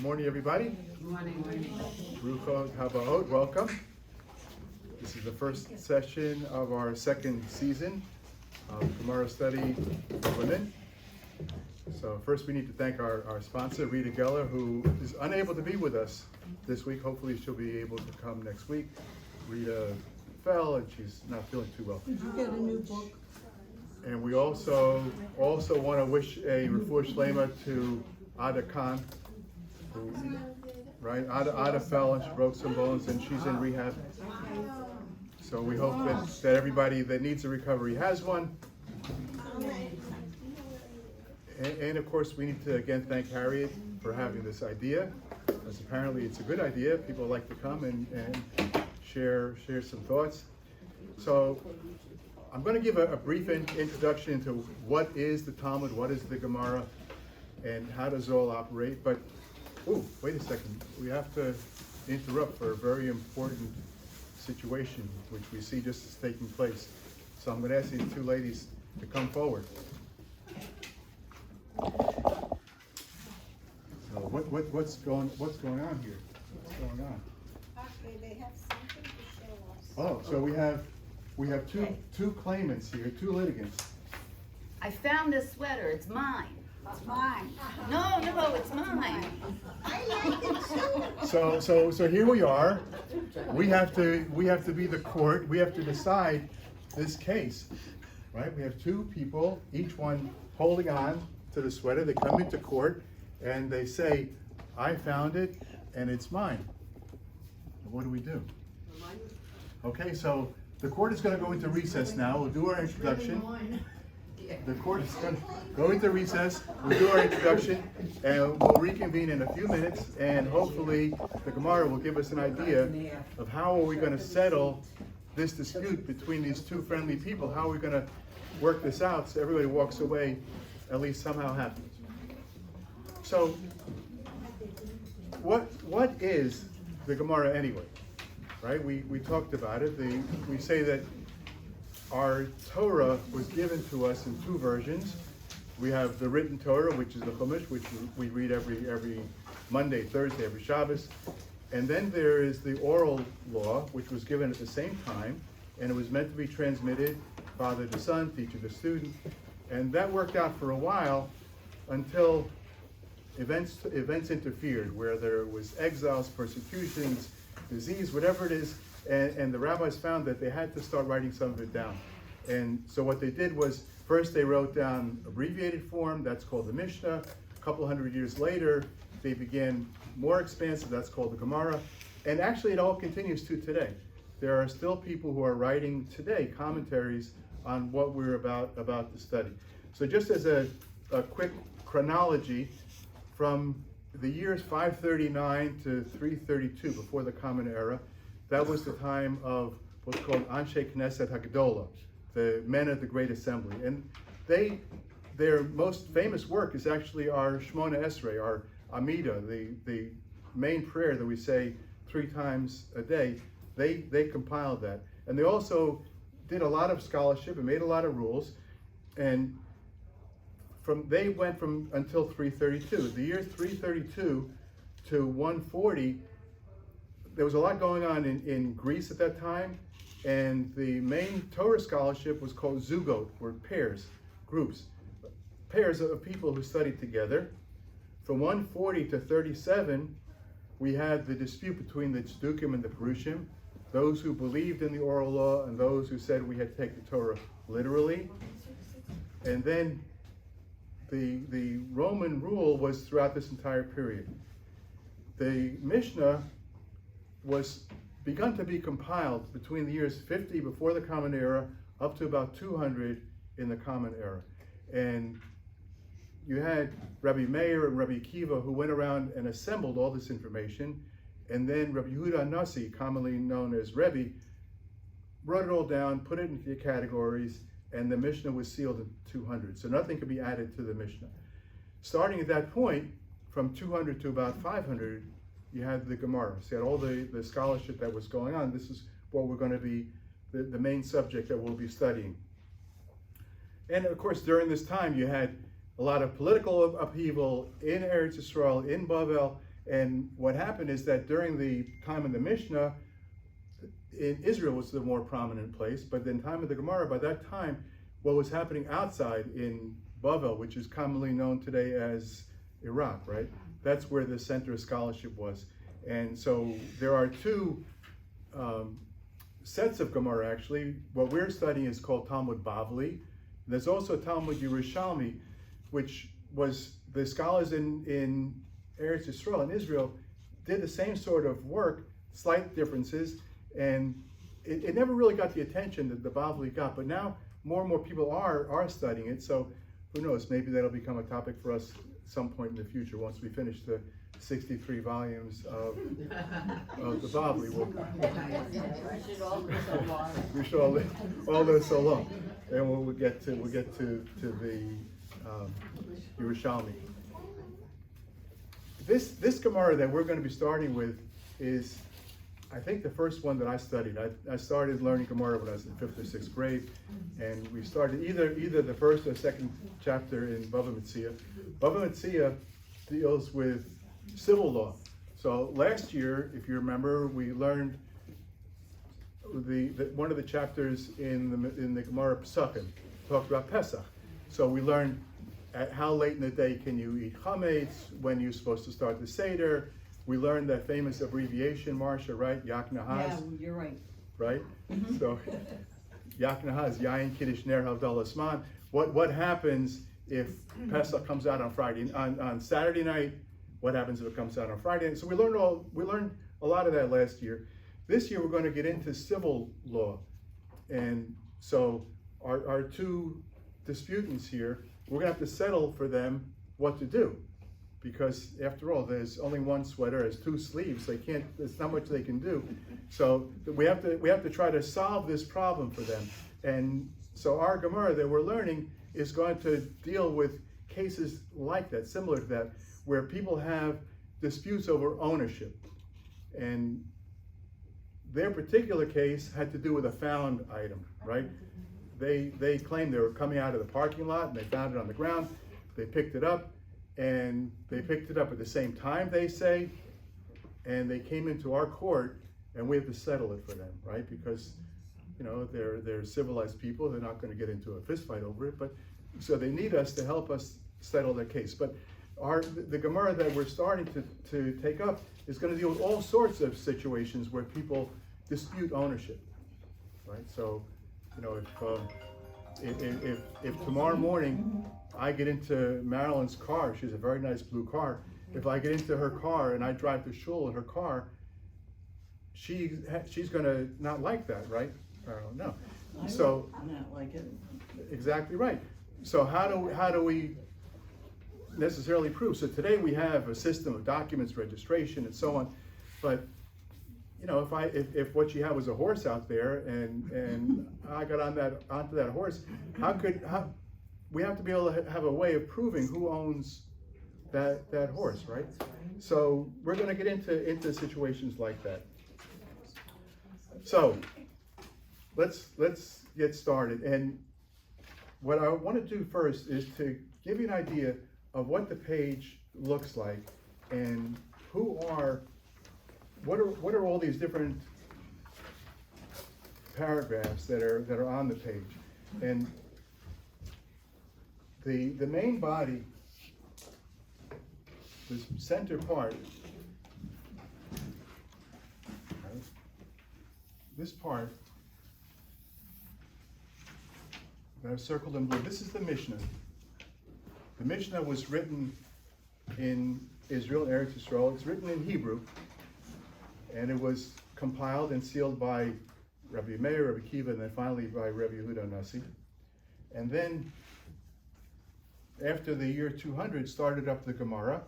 Good morning, everybody. Good morning. Rucho Habaot, welcome. This is the first session of our second season of Gemara Study for Women. So first we need to thank our sponsor, Rita Geller, who is unable to be with us this week. Hopefully she'll be able to come next week. Rita fell and she's not feeling too well. Did you get a new book? And we also want to wish a refuah shlema to Ada Khan, who, right? Ada fell and she broke some bones and she's in rehab. So we hope that everybody that needs a recovery has one. And of course, we need to again thank Harriet for having this idea, as apparently it's a good idea. People like to come and share some thoughts. So I'm going to give a brief introduction into what is the Talmud, what is the Gemara, and how does it all operate. But, wait a second. We have to interrupt for a very important situation, which we see just as taking place. So I'm going to ask these two ladies to come forward. So what's going on here? What's going on? Okay, they have something to show us. Oh, so we have two claimants here, two litigants. I found this sweater. It's mine. It's mine. No, it's mine. I like it too. So here we are. We have to be the court. We have to decide this case, right? We have two people, each one holding on to the sweater. They come into court and they say, "I found it, and it's mine." What do we do? Okay, so the court is going to go into recess now. We'll do our introduction. The court is going to go into recess. We'll do our introduction, and we'll reconvene in a few minutes. And hopefully, the Gemara will give us an idea of how are we going to settle this dispute between these two friendly people. How are we going to work this out so everybody walks away at least somehow happy. So, what is the Gemara anyway? Right? We talked about it. We say that our Torah was given to us in two versions. We have the written Torah, which is the Chumash, which we read every Monday, Thursday, every Shabbos. And then there is the oral law, which was given at the same time, and it was meant to be transmitted father to son, teacher to student. And that worked out for a while until events interfered, where there was exiles, persecutions, disease, whatever it is, and the rabbis found that they had to start writing some of it down. And so what they did was, first they wrote down abbreviated form, that's called the Mishnah. A couple hundred years later, they began more expansive, that's called the Gemara. And actually it all continues to today. There are still people who are writing today commentaries on what we're about to study. So just as a quick chronology, from the years 539 to 332, before the Common Era, that was the time of what's called Anshe Knesset HaGedolah, the men of the Great Assembly. And their most famous work is actually our Shmona Esrei, our Amida, the main prayer that we say 3 times a day. They compiled that. And they also did a lot of scholarship and made a lot of rules. And they went from until 332. The year 332 to 140, there was a lot going on in Greece at that time, and the main Torah scholarship was called zugot, or pairs, groups, pairs of people who studied together. From 140 to 37, we had the dispute between the Tzdukim and the Perushim, those who believed in the oral law and those who said we had to take the Torah literally. And then the Roman rule was throughout this entire period. The Mishnah was begun to be compiled between the years 50 before the Common Era up to about 200 in the Common Era. And you had Rabbi Meir and Rabbi Akiva who went around and assembled all this information, and then Rabbi Yehuda Nasi, commonly known as Rebbe, wrote it all down, put it into categories, and the Mishnah was sealed in 200. So nothing could be added to the Mishnah. Starting at that point, from 200 to about 500, you had the Gemara. So you had all the scholarship that was going on. This is what we're going to be, the main subject that we'll be studying. And of course, during this time, you had a lot of political upheaval in Eretz Yisrael, in Bavel, And what happened is that during the time of the Mishnah, Israel was the more prominent place, but in time of the Gemara, by that time, what was happening outside in Bavel, which is commonly known today as Iraq, right? That's where the center of scholarship was. And so there are two sets of Gemara, actually. What we're studying is called Talmud Bavli. There's also Talmud Yerushalmi, which was the scholars in Eretz Yisrael, in Israel, did the same sort of work, slight differences, and it never really got the attention that the Bavli got, but now more and more people are studying it, so who knows, maybe that'll become a topic for us at some point in the future, once we finish the 63 volumes of the Bavli. We should all live so long, and we'll get to the Yerushalmi. This Gemara that we're going to be starting with is, I think, the first one that I studied. I started learning Gemara when I was in 5th or 6th grade, and we started either the first or second chapter in Bava Metzia. Bava Metzia deals with civil law. So last year, if you remember, we learned one of the chapters in the Gemara Pesachim talked about Pesach. So we learned at how late in the day can you eat chametz, when you're supposed to start the Seder. We learned that famous abbreviation, Marcia, right? Yak Nahaz. Yeah, you're right. Right? So, Yak Nahaz, Yayin Kiddush Ner Havdalah Asman. What happens if Pesach comes out on Friday? On Saturday night, what happens if it comes out on Friday? So we learned a lot of that last year. This year we're going to get into civil law. And so our two disputants here, we're going to have to settle for them what to do. Because after all, there's only one sweater, has 2 sleeves. There's not much they can do. So we have to try to solve this problem for them. And so our Gemara that we're learning is going to deal with cases like that, similar to that, where people have disputes over ownership. And their particular case had to do with a found item, right? They claimed they were coming out of the parking lot and they found it on the ground. They picked it up, and they picked it up at the same time, they say, and they came into our court, and we have to settle it for them, right? Because, you know, they're civilized people. They're not going to get into a fist fight over it, but so they need us to help us settle their case. But the Gemara that we're starting to take up is going to deal with all sorts of situations where people dispute ownership, right? So, you know, if tomorrow morning I get into Marilyn's car, she has a very nice blue car. If I get into her car and I drive to shul in her car, she's going to not like that, right? I don't know. So Not like it. exactly right. So how do we necessarily prove? So today we have a system of documents, registration, and so on. But you know, if what you had was a horse out there and I got onto that horse, how we have to be able to have a way of proving who owns that horse, right? So we're going to get into situations like that. So let's get started. And what I want to do first is to give you an idea of what the page looks like and what are all these different paragraphs that are on the page. And the main body, this center part, right, this part that I've circled in blue, this is the Mishnah. The Mishnah was written in Israel, Eretz Yisrael. It's written in Hebrew, and it was compiled and sealed by Rabbi Meir, Rabbi Kiva, and then finally by Rabbi Yehuda Nasi. And then, after the year 200, started up the Gemara,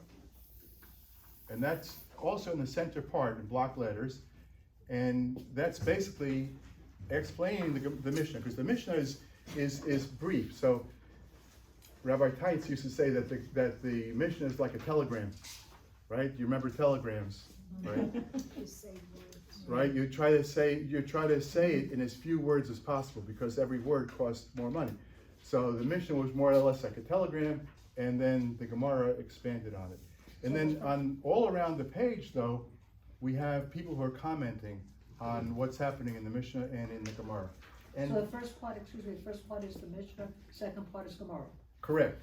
and that's also in the center part in block letters, and that's basically explaining the Mishnah, because the Mishnah is brief. So Rabbi Teitz used to say that the Mishnah is like a telegram, right? You remember telegrams, right? You say words. Right? You try to say it in as few words as possible because every word costs more money. So the Mishnah was more or less like a telegram, and then the Gemara expanded on it. And then on, all around the page though, we have people who are commenting on what's happening in the Mishnah and in the Gemara. And So the first part, excuse me, the first part is the Mishnah, second part is Gemara. correct.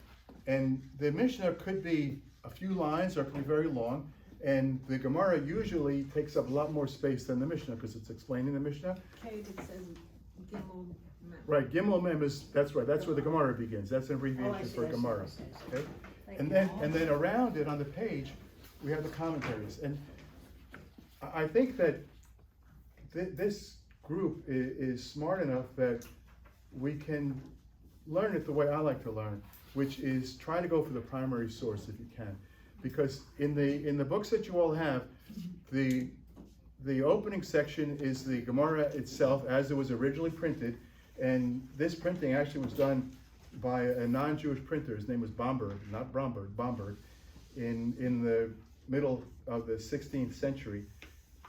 And the Mishnah could be a few lines or it could be very long. And the Gemara usually takes up a lot more space than the Mishnah because it's explaining the Mishnah. Kate, it says Gimel Mem. Right, Gimel Mem is, that's right, that's where the Gemara begins. That's an Oh, I abbreviation see, for I see, Gemara. I see, I see. Okay? Thank And you. then around it on the page, we have the commentaries. And I think that this group is smart enough that we can learn it the way I like to learn, which is try to go for the primary source if you can. Because in the books that you all have, the opening section is the Gemara itself as it was originally printed, and this printing actually was done by a non-Jewish printer. His name was Bomberg, not Bromberg, Bomberg, in the middle of the 16th century,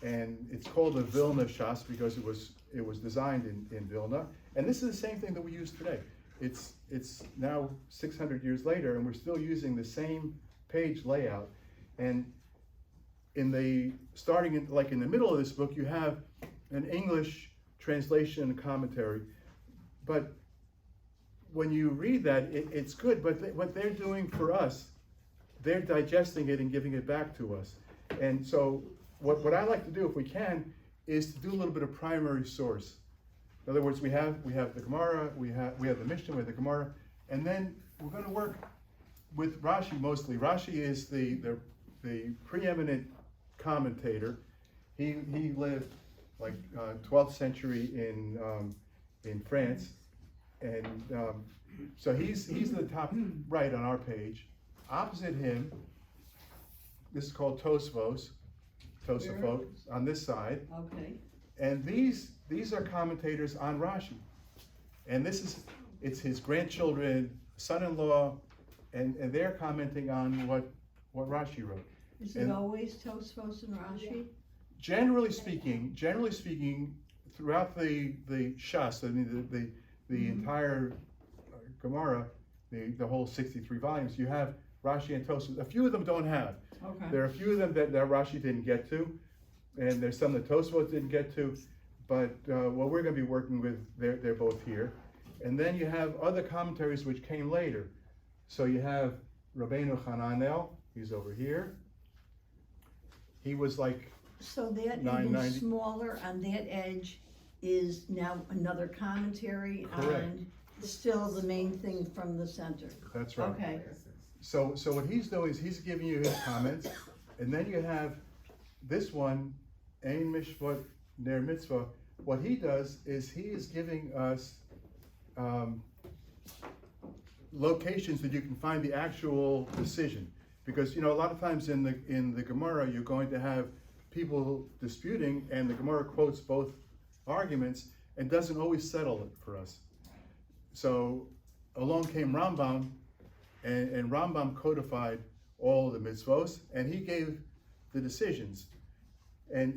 and it's called the Vilna Shas because it was designed in Vilna, and this is the same thing that we use today. It's now 600 years later, and we're still using the same page layout. And starting in the middle of this book, you have an English translation and commentary, but when you read that, it's good, but what they're doing for us, they're digesting it and giving it back to us. And so what I like to do, if we can, is to do a little bit of primary source. In other words, we have the Gemara, we have the Mishnah, we have the Gemara, and then we're going to work with Rashi mostly. Rashi is the preeminent commentator. He lived like 12th century in France, and so he's the top right on our page. Opposite him, this is called Tosfos on this side, Okay. and these are commentators on Rashi, and it's his grandchildren, son-in-law, and they're commenting on what Rashi wrote. Is And- it always Tosfos and Rashi? Generally speaking, throughout the Shas, I mean the entire Gemara, the whole 63 volumes, you have Rashi and Tosfos. A few of them don't have. Okay. There are a few of them that Rashi didn't get to, and there's some that Tosfos didn't get to. But what we're going to be working with, they're both here. And then you have other commentaries which came later. So you have Rabbeinu Hananel, he's over here. He was like, So that even 990. smaller on that edge is now another commentary Correct. on still the main thing from the center. that's right. Okay. So what he's doing is he's giving you his comments, and then you have this one, Ein Mishpat Ner Mitzvah. What he does is he is giving us locations that you can find the actual decision, because a lot of times in the Gemara you're going to have people disputing, and the Gemara quotes both arguments and doesn't always settle it for us. So along came Rambam, and Rambam codified all the mitzvos, and he gave the decisions. And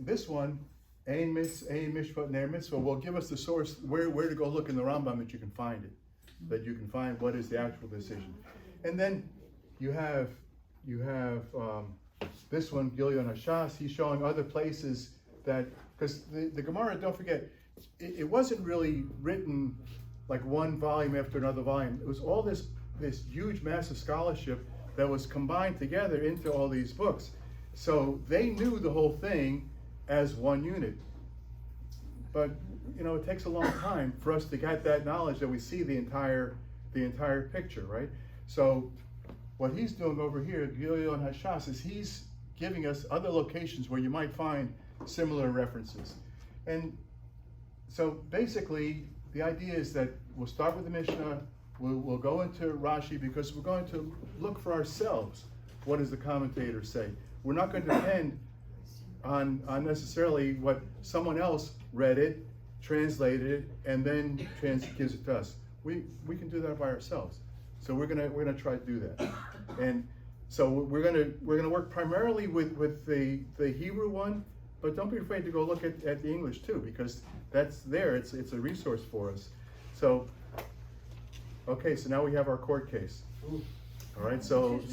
this one, Ein Mishpat Ner Mitzvah, will give us the source where to go look in the Rambam that you can find it, that you can find what is the actual decision. And then you have this one, Gilyon Hashas. He's showing other places that, because the Gemara, don't forget, it wasn't really written like one volume after another volume. It was all this huge, massive scholarship that was combined together into all these books. So they knew the whole thing as one unit. But it takes a long time for us to get that knowledge that we see the entire picture, right? So what he's doing over here, Gilyon Hashas, is he's giving us other locations where you might find similar references. And so basically, the idea is that we'll start with the Mishnah, we'll go into Rashi, because we're going to look for ourselves. What does the commentator say? We're not going to depend on necessarily what someone else read it, translated it, and then gives it to us. We can do that by ourselves. So we're gonna try to do that. And so we're gonna work primarily with the Hebrew one, but don't be afraid to go look at the English too, because that's there. It's a resource for us. So okay, so now we have our court case. All right, so, What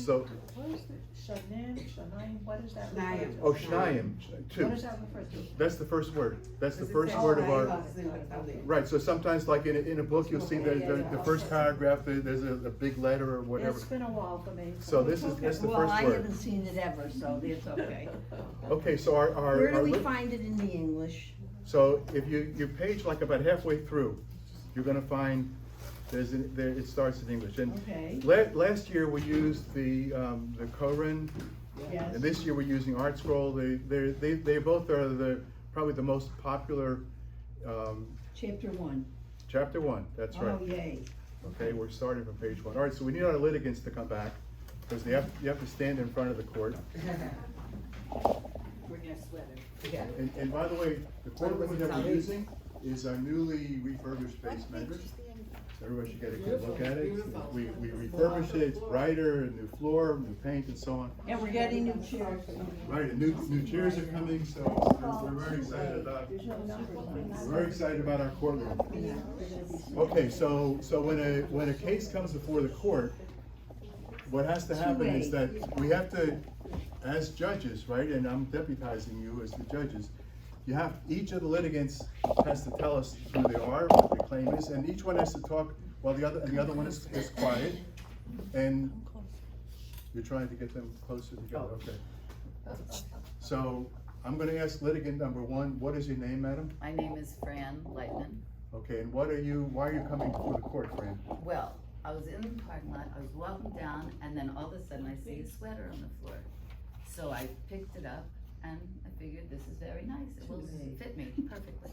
is the, Shanim, what is that refer Shnayim. to? oh, Shnayim, two. What does that refer to? That's the first word. That's the Does it first say word of our, Shnayim? right, so sometimes like in a book, you'll see the first paragraph, there's a big letter or whatever. It's been a while for me. So this is, that's the Well, first I word. haven't seen it ever, so it's okay. Okay, so our. Where do our we lit- find it in the English? So if you page like about halfway through, you're gonna find it starts in English. And Okay. last year we used the Koren, Yes. and this year we're using Art Scroll. They both are probably the most popular, Chapter 1. chapter 1, that's right. Oh, yay. Okay, we're starting from page 1. All right, so we need our litigants to come back, because you have to stand in front of the court. Bring your sweater. And by the way, the courtroom that we're using is our newly refurbished basement. Everybody should get a good look at it. We refurbished it, it's brighter, new floor, new paint and so on. And we're getting new chairs. Right, and new chairs are coming, so we're very excited about, we're very excited about our courtroom. Okay, so when a case comes before the court, what has to happen is that we have to, as judges, right, and I'm deputizing you as the judges, each of the litigants has to tell us who they are, what their claim is, and each one has to talk while the other one is quiet. And you're trying to get them closer together, okay. So I'm gonna ask litigant number 1, what is your name, madam? My name is Fran Lightman. Okay, and why are you coming before the court, Fran? Well, I was in the parking lot, I was walking down, and then all of a sudden I see a sweater on the floor. So I picked it up, and I figured this is very nice, it will fit me perfectly.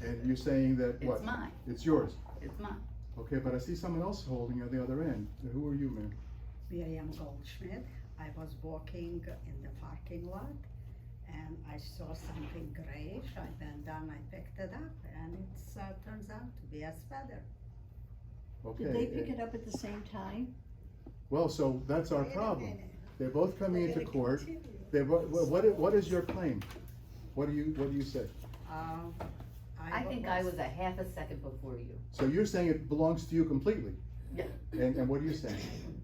And you're saying that what? It's mine, It's yours? it's mine. Okay, but I see someone else holding at the other end. Who are you, ma'am? Miriam Goldschmidt. I was walking in the parking lot and I saw something grayish. I bent down, I picked it up, and it turns out to be a sweater. Okay. Did they pick it up at the same time? Well, so that's our Wait a problem. minute. They're both coming We're into gonna court. continue. What is your claim? What do you say? I think I was a half a second before you. So you're saying it belongs to you completely? Yeah. And what are you saying?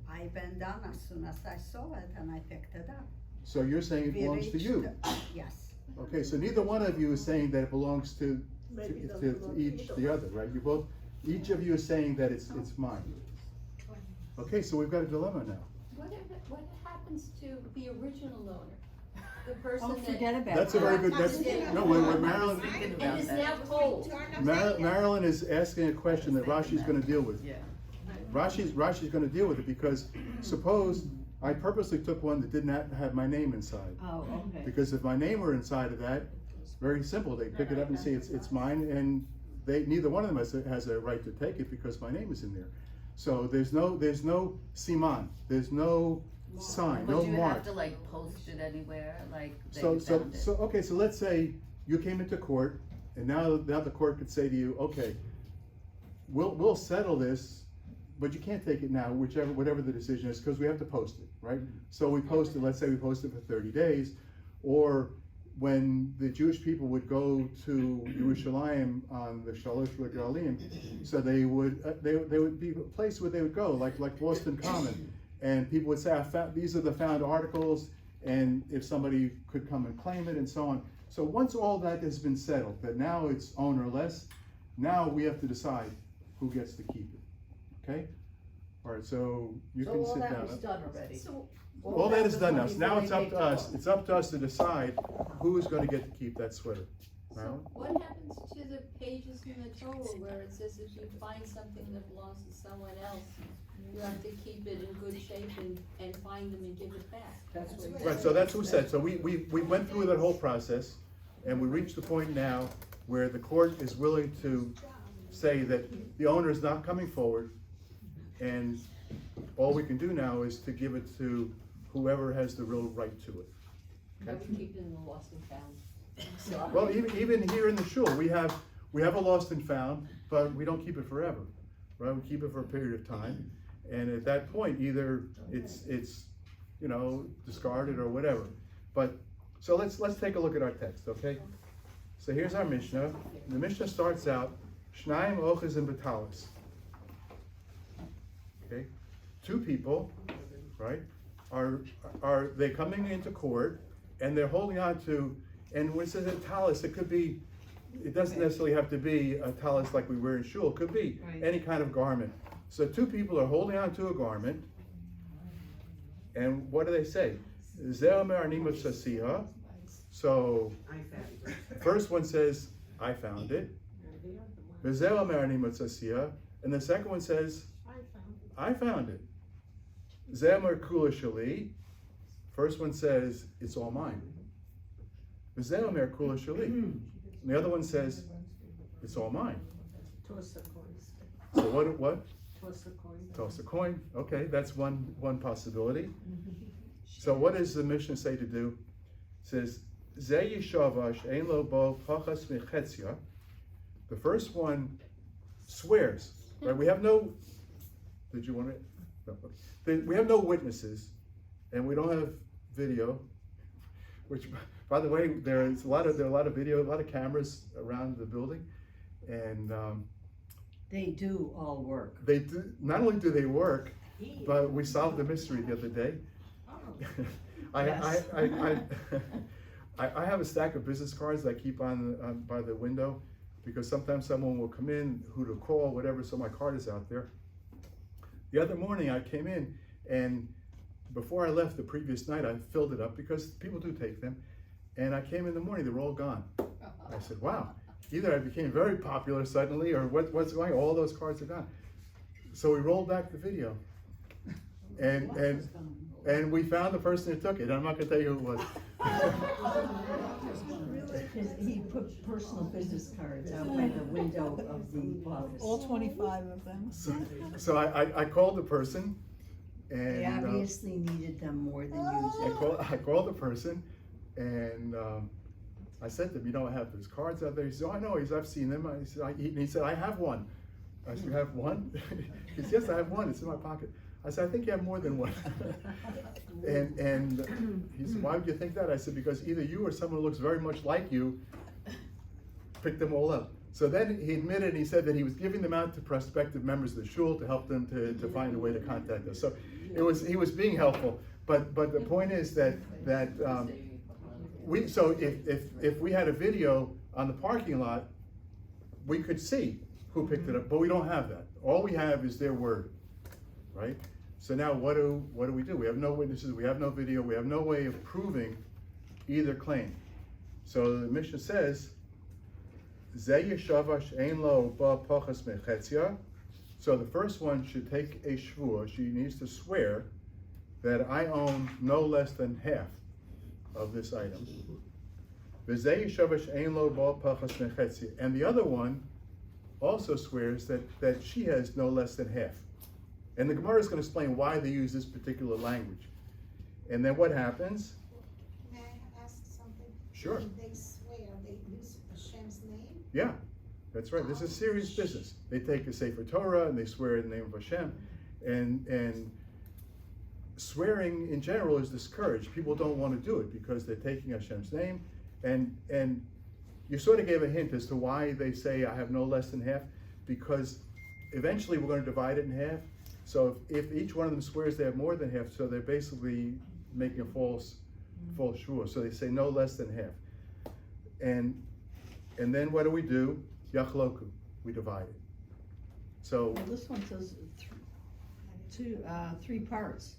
I bent down as soon as I saw it and I picked it up. So you're saying it We belongs to reached you? Yes. Okay, so neither one of you is saying that it belongs to each the other, right? You both, each of you is saying that it's mine. Okay, so we've got a dilemma now. What happens to the original owner? The person Oh, that. forget about That's a it. very good, when Marilyn, Thinking And about is that. now cold. Marilyn is asking a question that Rashi's gonna deal with. Yeah. Rashi's gonna deal with it, because suppose I purposely took one that did not have my name inside. Oh, okay. Because if my name were inside of that, it's very simple, they pick it up and say it's mine, and neither one of them has a right to take it because my name is in there. So there's no siman, there's no sign, no Would you have mark. to like post it anywhere, like they So, found it? okay, so let's say you came into court, and now the court could say to you, okay, we'll settle this, but you can't take it now, whatever the decision is, because we have to post it, right? So we post it, let's say we post it for 30 days, or when the Jewish people would go to Yerushalayim on the Shalosh Regalim, so they would be a place where they would go, like Boston Common, and people would say, these are the found articles, and if somebody could come and claim it and so on. So once all that has been settled, that now it's ownerless, now we have to decide who gets to keep it, okay? All right, so you can sit down. done already. So All that is done now, so now it's up to us, to decide who is gonna get to keep that sweater. Marilyn? what happens to the pages in the Torah where it says if you find something that belongs to someone else, you have to keep it in good shape and find them and give it back? That's what. Right, so that's who said, so we went through that whole process, and we reached the point now where the court is willing to say that the owner is not coming forward, and all we can do now is to give it to whoever has the real right to it. Are we keeping the lost and found? Well, even here in the shul, we have a lost and found, but we don't keep it forever, right? We keep it for a period of time, and at that point, either it's discarded or whatever. But so let's take a look at our text, okay? So here's our Mishnah. The Mishnah starts out, Shnayim Oches and Batalis. Okay, two people, right, are they coming into court and they're holding on to, and when it says a talis, it could be, it doesn't necessarily have to be a talis like we wear in shul, it could be Right. any kind of garment. So two people are holding on to a garment, and what do they say? Zeh omer ani motsasiha. So I found the first one says, I found it. V'zeh omer ani motsasiha. And the second one says, I found it. Zeh omer kula shali. First one says, it's all mine. V'zeh omer kula shali. And the other one says, it's all mine. Toss a coin. So what? Toss a coin. Toss a coin. Okay, that's one possibility. So what does the Mishnah say to do? It says, Zeh yishavash ein lo bo pachas mechetzia. The first one swears, right? We have no, did you want it? No, okay. We have no witnesses, and we don't have video, which, by the way, there are a lot of video, a lot of cameras around the building, and They do all work. they do, not only do they work, but we solved the mystery the other day. Yes. I have a stack of business cards that I keep on by the window, because sometimes someone will come in, who to call, whatever, so my card is out there. The other morning I came in, and before I left the previous night, I filled it up because people do take them. And I came in the morning, they were all gone. I said, wow, either I became very popular suddenly, or what's going on? All those cards are gone. So we rolled back the video, and we found the person who took it. I'm not gonna tell you who it was. Because he put personal business cards out by the window of the office. All 25 of them. So I called the person, and They obviously needed them more than usual. I called the person, and I said to him, you know, I have those cards out there. He said, oh, I know. I've seen them. He said, I have one. I said, you have one? He said, yes, I have one. It's in my pocket. I said, I think you have more than one. and he said, why would you think that? I said, because either you or someone who looks very much like you picked them all up. So then he admitted, and he said that he was giving them out to prospective members of the shul to help them to find a way to contact us. So he was being helpful. But the point is that if we had a video on the parking lot, we could see who picked it up, but we don't have that. All we have is their word, right? So now what do we do? We have no witnesses, we have no video, we have no way of proving either claim. So the Mishnah says, Zeh yeshavash ein lo ba pachas mechetzia. So the first one should take a shvua. She needs to swear that I own no less than half of this item. V'zeh yeshavash ein lo ba pachas mechetzia. And the other one also swears that she has no less than half. And the Gemara is going to explain why they use this particular language. And then what happens? May I ask something? Sure. When they swear, they use Hashem's name? Yeah, that's right. This is serious business. They take a Sefer Torah and they swear in the name of Hashem. And swearing in general is discouraged. People don't want to do it because they're taking Hashem's name. And you sort of gave a hint as to why they say I have no less than half, because eventually we're going to divide it in half. So if each one of them swears they have more than half, so they're basically making a false shvua. So they say no less than half. And then what do? Yachloku, we divide it. So Well, this one says three parts.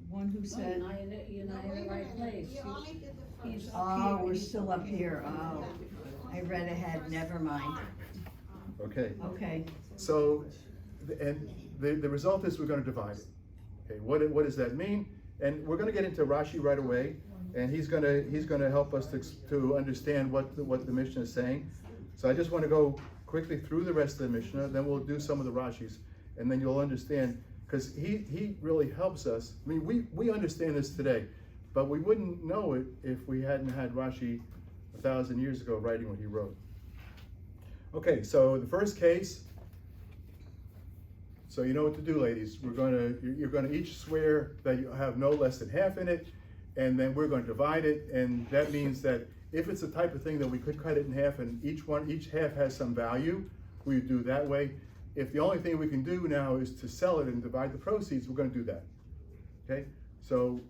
One who said, You're No, not in wait the a right minute. place. You only did the first. oh, we're still up here, oh, I read ahead, never mind. okay. Okay, So the result is we're going to divide it. Okay, what does that mean? And we're going to get into Rashi right away, and he's going to help us to understand what the Mishnah is saying. So I just want to go quickly through the rest of the Mishnah, then we'll do some of the Rashis, and then you'll understand, because he really helps us. I mean, we understand this today, but we wouldn't know it if we hadn't had Rashi 1,000 years ago writing what he wrote. Okay, so the first case. So you know what to do, ladies. You're gonna each swear that you have no less than half in it, and then we're going to divide it. And that means that if it's the type of thing that we could cut it in half, and each half has some value, we do that way. if the only thing we can do now is to sell it and divide the proceeds, we're gonna do that. Okay, so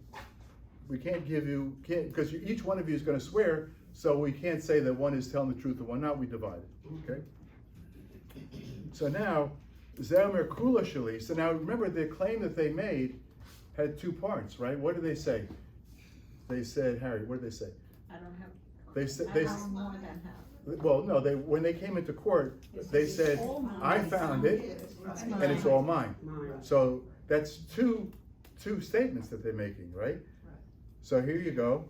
we can't give you, because each one of you is gonna swear, so we can't say that one is telling the truth and one not, we divide it, okay? So now, Zeomer Kula Shali, so now remember the claim that they made had two parts, right? What did they say? They said, Harry, what did they say? I don't have. They said, I have more than half. well, no, when they came into court, they said, I found it, and it's all mine. So that's two statements that they're making, right? So here you go.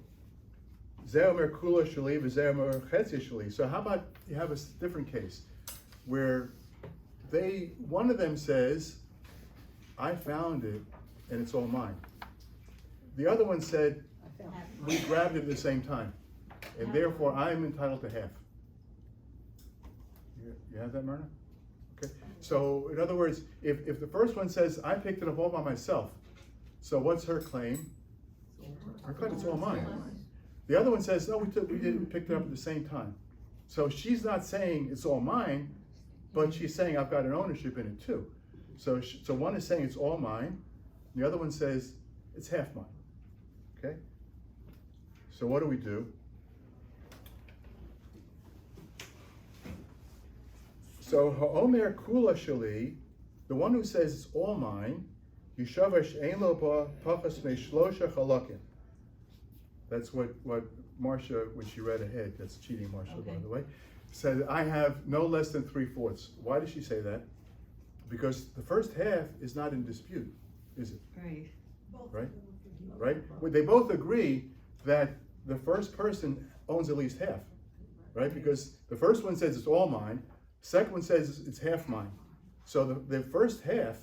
Zeomer Kula Shali, Zeomer Chetzi Shali. So how about you have a different case where one of them says, I found it and it's all mine. The other one said, we grabbed it at the same time, and therefore I'm entitled to half. You have that, Myrna? Okay. So in other words, if the first one says, I picked it up all by myself, so what's her claim? Her claim, it's all mine. The other one says, no, we picked it up at the same time. So she's not saying it's all mine, but she's saying I've got an ownership in it too. So one is saying it's all mine, the other one says it's half mine. Okay? So what do? So Ha'omer Kula Shali, the one who says it's all mine, Yishavash Ein Lo Ba Pachas Me Shlosha Chalakim. That's what Marcia, when she read ahead, that's cheating Marcia, by the way, said, I have no less than 3/4. Why does she say that? Because the first half is not in dispute, is it? Right. Right? Right? Well, they both agree that the first person owns at least half, right? Because the first one says it's all mine, second one says it's half mine. So the first half,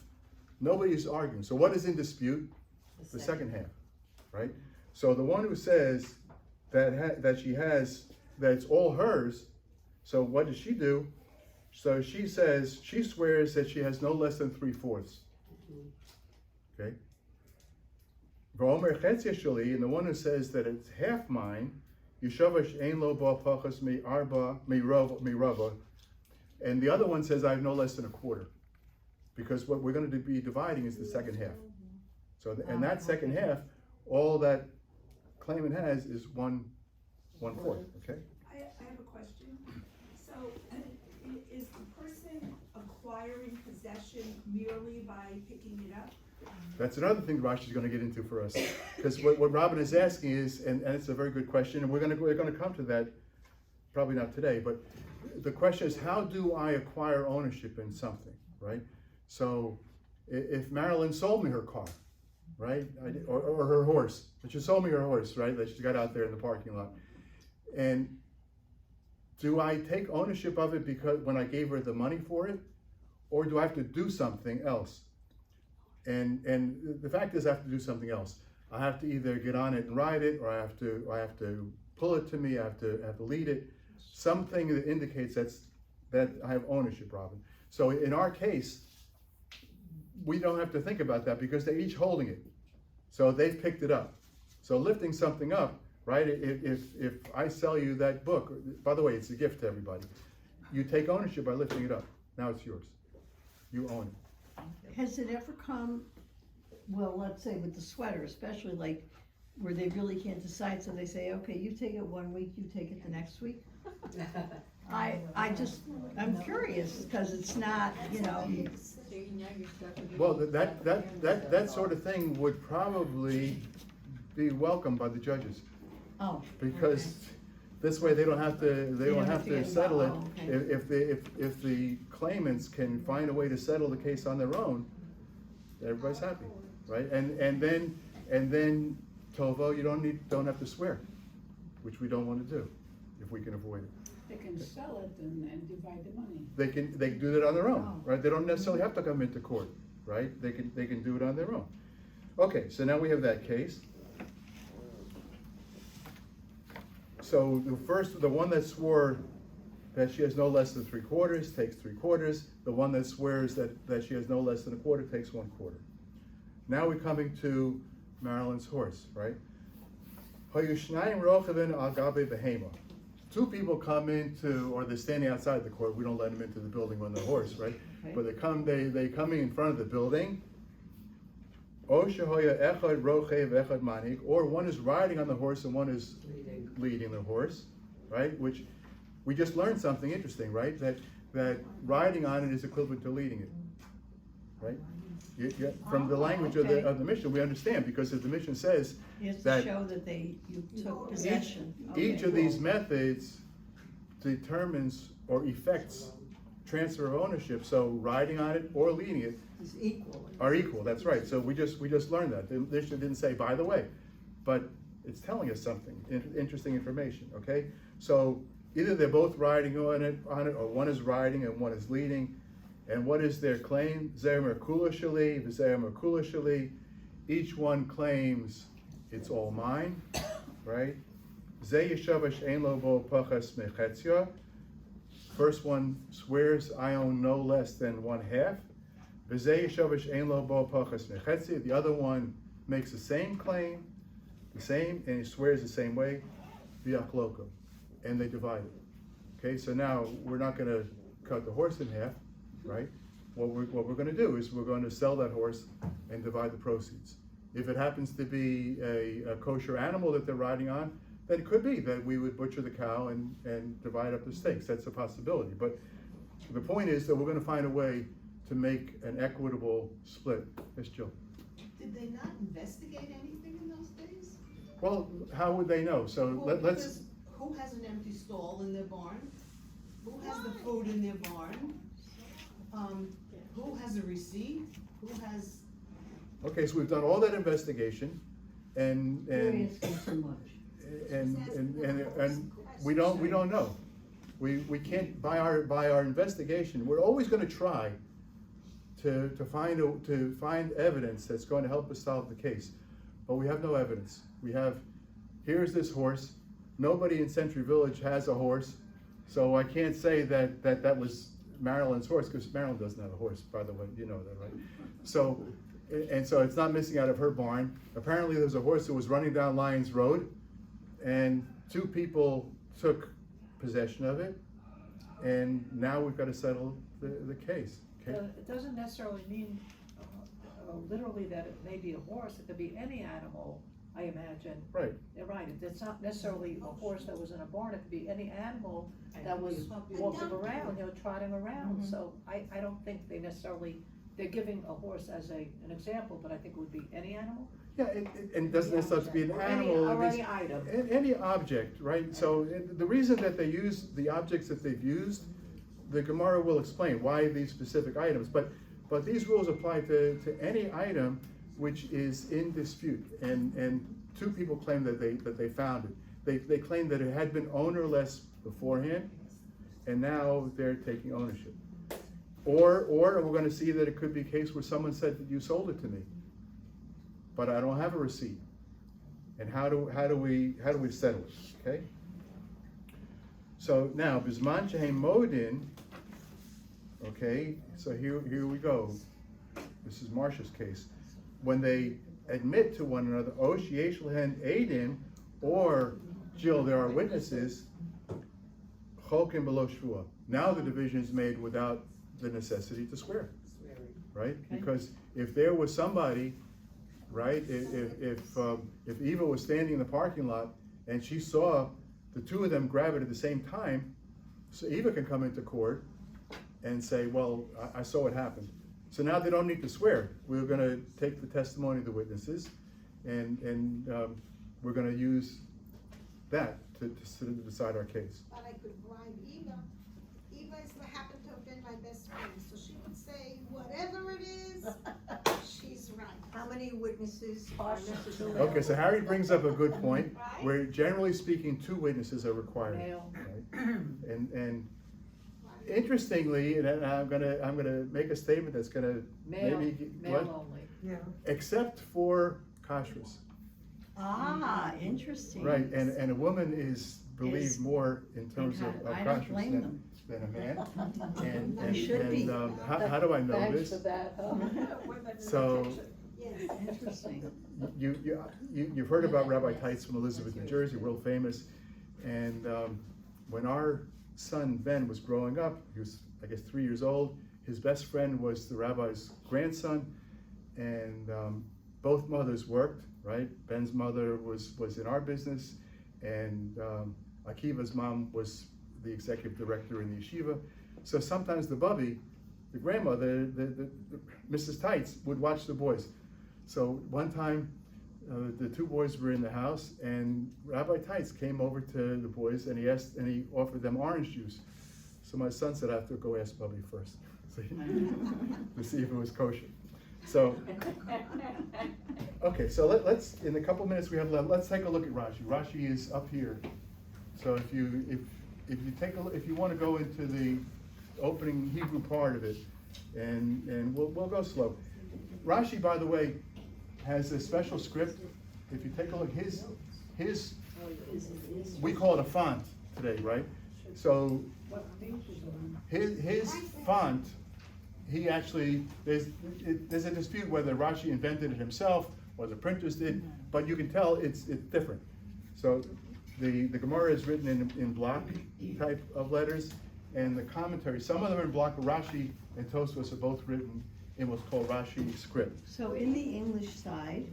nobody's arguing. So what is in dispute? The second half, right? So the one who says that she has, that it's all hers, so what does she do? So she says, she swears that she has no less than 3/4. Okay? And the one who says that it's half mine, Yishavash Ein Lo Ba Pachas Mi Arba Mi Rava, and the other one says I have no less than 1/4, because what we're going to be dividing is the second half. So and that second half, all that claimant has is 1/4. Okay. I have a question. So, is the person acquiring possession merely by picking it up? That's another thing Rashi's going to get into for us, because what Robin is asking is, and it's a very good question, and we're going to come to that, probably not today, but the question is, how do I acquire ownership in something, right? So, if Marilyn sold me her car, right, or her horse, but she sold me her horse, right, that she's got out there in the parking lot, and do I take ownership of it because when I gave her the money for it, or do I have to do something else? And the fact is, I have to do something else. I have to either get on it and ride it, or I have to pull it to me. I have to lead it. Something that indicates that I have ownership, Robin. So in our case, we don't have to think about that because they're each holding it. So they've picked it up. So lifting something up, right? If I sell you that book, by the way, it's a gift to everybody. You take ownership by lifting it up. Now it's yours. You own it. Has it ever come, well, let's say with the sweater, especially like where they really can't decide, so they say, okay, you take it one week, you take it the next week? I'm curious, because it's not, So now you're stuck with your. Well, that sort of thing would probably be welcomed by the judges, oh. because this way they don't have to get settle it. involved. If the claimants can find a way to settle the case on their own, everybody's happy, right? And then Tovo, you don't have to swear, which we don't want to do if we can avoid it. They can sell it and divide the money. They can do that on their own, right? They don't necessarily have to come into court, right? They can do it on their own. Okay, so now we have that case. So the one that swore that she has no less than 3/4 takes 3/4. The one that swears that she has no less than 1/4 takes 1/4. Now we're coming to Marilyn's horse, right? two people come into, or they're standing outside the court, we don't let them into the building on the horse, right? Okay. But they come in front of the building. O shehoya echad rochev echad manik, or one is riding on the horse and one is leading the horse, right? Which we just learned something interesting, right? That riding on it is equivalent to leading it, right? From the language of okay. the mission, we understand, because if the mission says You have to that show that you took possession. each Okay. of these methods determines or effects transfer of ownership, so riding on it or leading it It's equal. are equal, that's right. So we just learned that. The mission didn't say, by the way, but it's telling us something, interesting information, okay? So either they're both riding on it, or one is riding and one is leading. And what is their claim? Zeh merkula sheli, v'zeh merkula sheli. Each one claims it's all mine, right? Zeh yeshavash ein lo bo pachas mechetzia. First one swears, I own no less than 1/2. V'zeh yeshavash ein lo bo pachas mechetzia. The other one makes the same claim, and he swears the same way. V'yachloka, and they divide it. Okay, so now we're not going to cut the horse in half, right? What we're going to do is we're going to sell that horse and divide the proceeds. If it happens to be a kosher animal that they're riding on, then it could be that we would butcher the cow and divide up the steaks. That's a possibility. But the point is that we're going to find a way to make an equitable split. Yes, Jill? Did they not investigate anything in those days? Well, how would they know? So Well, let's. because who has an empty stall in their barn? Who has the food in their barn? Who has a receipt? Who has? Okay, so we've done all that investigation, and You're asking too much. and we don't know. We can't, by our investigation, we're always going to try to find evidence that's going to help us solve the case, but we have no evidence. Here's this horse. Nobody in Century Village has a horse, so I can't say that was Marilyn's horse, because Marilyn doesn't have a horse, by the way, you know that, right? So it's not missing out of her barn. Apparently there's a horse that was running down Lyons Road, and two people took possession of it, and now we've got to settle the case, okay? It doesn't necessarily mean literally that it may be a horse, it could be any animal, I imagine. Right. You're right, it's not necessarily a horse that was in a barn, it could be any animal that was walking around, trotting around. So I don't think they necessarily, they're giving a horse as an example, but I think it would be any animal. Yeah, and it doesn't necessarily have to be an animal. Or it means any item. Any object, right? So the reason that they use the objects that they've used, the Gemara will explain why these specific items, but these rules apply to any item which is in dispute, and two people claim that they found it. They claim that it had been ownerless beforehand, and now they're taking ownership. Or we're going to see that it could be a case where someone said that you sold it to me, but I don't have a receipt. And how do we settle it? Okay. So now bisman shehem modin. Okay. So here we go. This is Marcia's case. When they admit to one another, oh sheyesh lehen edin, or Jill, there are witnesses. Cholkim below shvua. Now the division is made without the necessity to swear, right? Okay. Because if there was somebody, right, if Eva was standing in the parking lot and she saw the two of them grab it at the same time, so Eva can come into court and say, well, I saw what happened. So now they don't need to swear. We're going to take the testimony of the witnesses, and we're going to use that to decide our case. But I could bribe Eva. Eva happened to have been my best friend, so she would say, whatever it is, she's right. How many witnesses are necessary? Okay, so Harry brings up a good point, Right? where generally speaking, 2 witnesses are required. Male. Right? And interestingly, and I'm gonna make a statement that's gonna maybe Male only. Yeah. except for kashrus, Interesting. right? And a woman is believed Is- more in terms of I don't kashrus blame them. than a man. They should be. How do I know Thanks this? for that, So Yes. Interesting. you've heard about Rabbi Teitz from Elizabeth, New Jersey, world famous, and when our son Ben was growing up, he was, I guess, 3 years old. His best friend was the rabbi's grandson, and both mothers worked, right? Ben's mother was in our business, and Akiva's mom was the executive director in the yeshiva. So sometimes the bubby, the grandmother, the Mrs. Tights, would watch the boys. So one time, the two boys were in the house, and Rabbi Tights came over to the boys, and he offered them orange juice. So my son said, I have to go ask Bubby first, to see if it was kosher. So, okay, so let's, in the couple minutes we have left, let's take a look at Rashi. Rashi is up here. So if you take a look, if you want to go into the opening Hebrew part of it, and we'll go slow. Rashi, by the way, has a special script. If you take a look, his we call it a font today, right? So his font, he actually, there's a dispute whether Rashi invented it himself or the printers did, but you can tell it's different. So the Gemara is written in block type of letters, and the commentary, some of them are in block, but Rashi and Tosfos are both written in what's called Rashi script. So in the English side,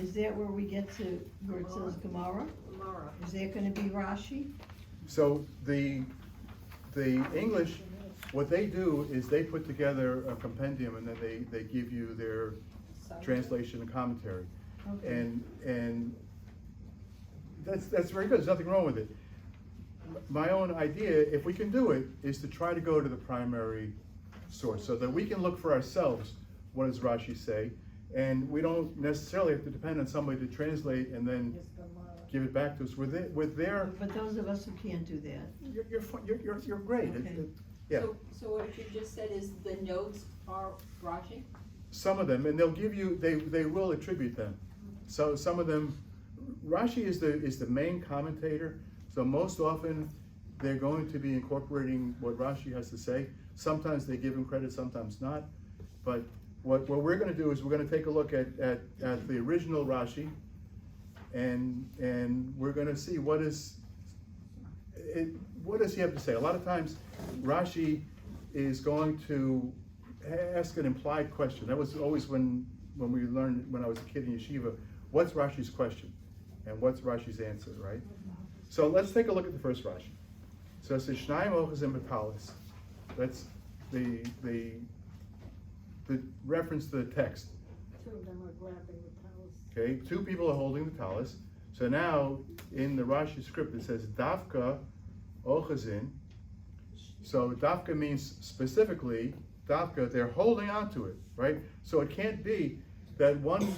is that where we get to where it says Gemara? Is that gonna be Rashi? So the English, what they do is they put together a compendium, and then they give you their translation and commentary. Okay. And that's very good, there's nothing wrong with it. My own idea, if we can do it, is to try to go to the primary source, so that we can look for ourselves, what does Rashi say, and we don't necessarily have to depend on somebody to translate and then give it back to us with their. But those of us who can't do that. You're great. Okay. Yeah. So what you just said is the notes are Rashi? Some of them, and they'll give you, they will attribute them. So some of them, Rashi is the main commentator, so most often they're going to be incorporating what Rashi has to say. Sometimes they give him credit, sometimes not. But what we're going to do is we're going to take a look at the original Rashi, and we're going to see what does he have to say. A lot of times Rashi is going to ask an implied question. That was always when we learned, when I was a kid in yeshiva, what's Rashi's question and what's Rashi's answer, right? So let's take a look at the first Rashi. So it says Shnayim ochazim b'talis. That's the reference to the text. Two of them are grabbing the towels. Okay, two people are holding the talis. So now in the Rashi script it says Dafka ochazin. So Dafka means specifically Dafka, they're holding on to it, right? So it can't be that one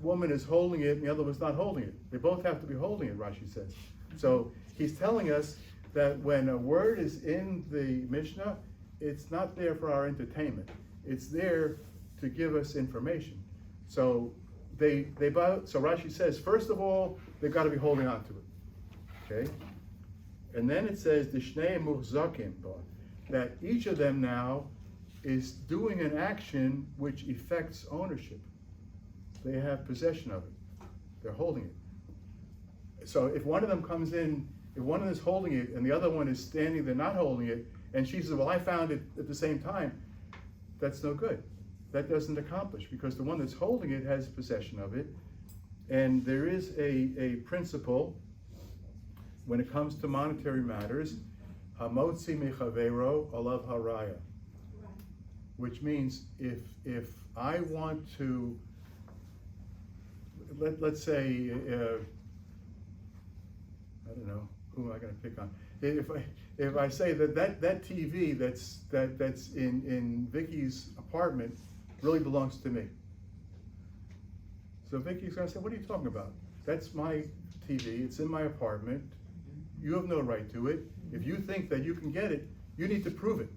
woman is holding it and the other was not holding it. They both have to be holding it, Rashi says. So he's telling us that when a word is in the Mishnah, it's not there for our entertainment. It's there to give us information. So so Rashi says, first of all, they've got to be holding on to it. Okay? And then it says, Dishnei muhzakim, that each of them now is doing an action which affects ownership. They have possession of it. They're holding it. So if one of them comes in, if one of them is holding it and the other one is standing there not holding it, and she says, well, I found it at the same time, that's no good. That doesn't accomplish, because the one that's holding it has possession of it. And there is a principle when it comes to monetary matters, hamotzi mechavero alav haraya, which means if I want to, let's say, I don't know, who am I going to pick on? If I say that TV that's in Vicky's apartment really belongs to me. So Vicky's going to say, what are you talking about? That's my TV, it's in my apartment, you have no right to it. If you think that you can get it, you need to prove it.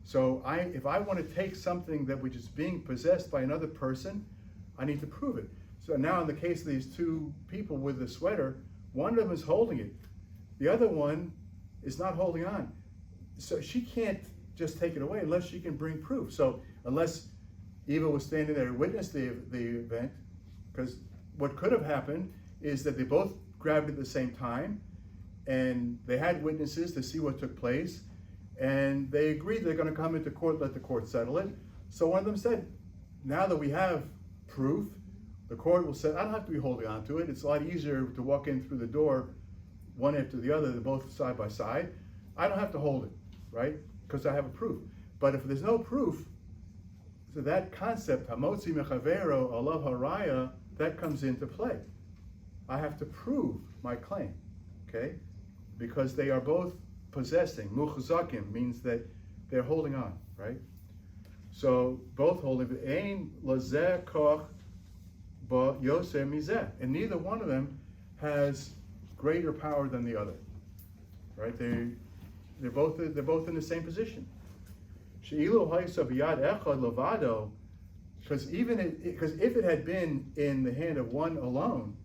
So if I want to take something that which is being possessed by another person, I need to prove it. So now in the case of these two people with the sweater, one of them is holding it. The other one is not holding on. So she can't just take it away unless she can bring proof. So unless Eva was standing there to witness the event, because what could have happened is that they both grabbed it at the same time, and they had witnesses to see what took place, and they agreed they're gonna come into court, let the court settle it. So one of them said, now that we have proof, the court will say, I don't have to be holding on to it. It's a lot easier to walk in through the door, one after the other, they're both side by side. I don't have to hold it, right? Because I have a proof. But if there's no proof, so that concept, hamotzi mechavero alav haraya, that comes into play. I have to prove my claim, okay? Because they are both possessing. Muchazakim means that they're holding on, right? So both holding, ein lazeh koch ba yoseh mizeh, and neither one of them has greater power than the other, right? They're both in the same position. She'ilu ha'isa b'yad echad levado, because if it had been in the hand of one alone,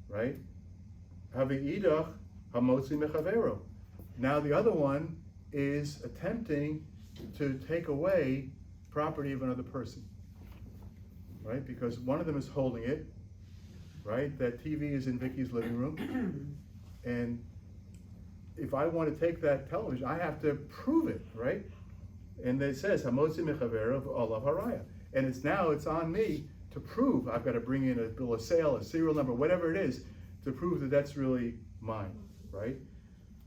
right? Havi'idach hamotzi mechavero. Now the other one is attempting to take away property of another person, right? Because one of them is holding it, right? That TV is in Vicky's living room, and if I want to take that television, I have to prove it, right? And it says hamotzi mechavero alav haraya, and it's on me to prove. I've got to bring in a bill of sale, a serial number, whatever it is, to prove that that's really mine, right?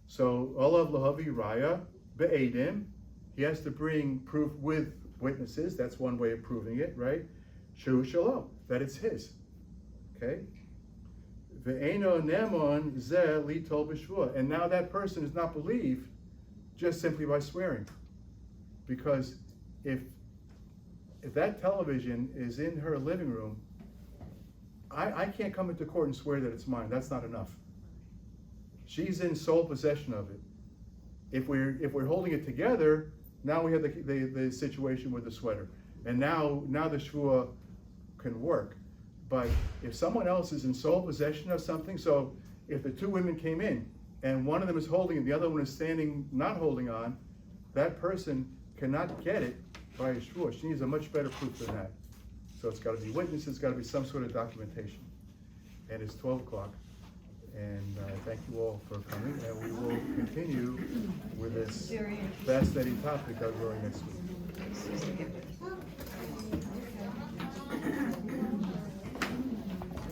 So alav lahavi raya be'edim, he has to bring proof with witnesses. That's one way of proving it, right? Shu shalom, that it's his, okay? Ve'eno nemon zeh litol b'shvua, and now that person is not believed just simply by swearing, because if that television is in her living room, I can't come into court and swear that it's mine. That's not enough. She's in sole possession of it. If we're holding it together, now we have the situation with the sweater, and now the shvua can work. But if someone else is in sole possession of something, so if the two women came in and one of them is holding it, the other one is standing not holding on, that person cannot get it by a shvua. She needs a much better proof than that. So it's got to be witnesses, it's got to be some sort of documentation. And it's 12 o'clock. And thank you all for coming, and we will continue with this fascinating topic that we're going next week.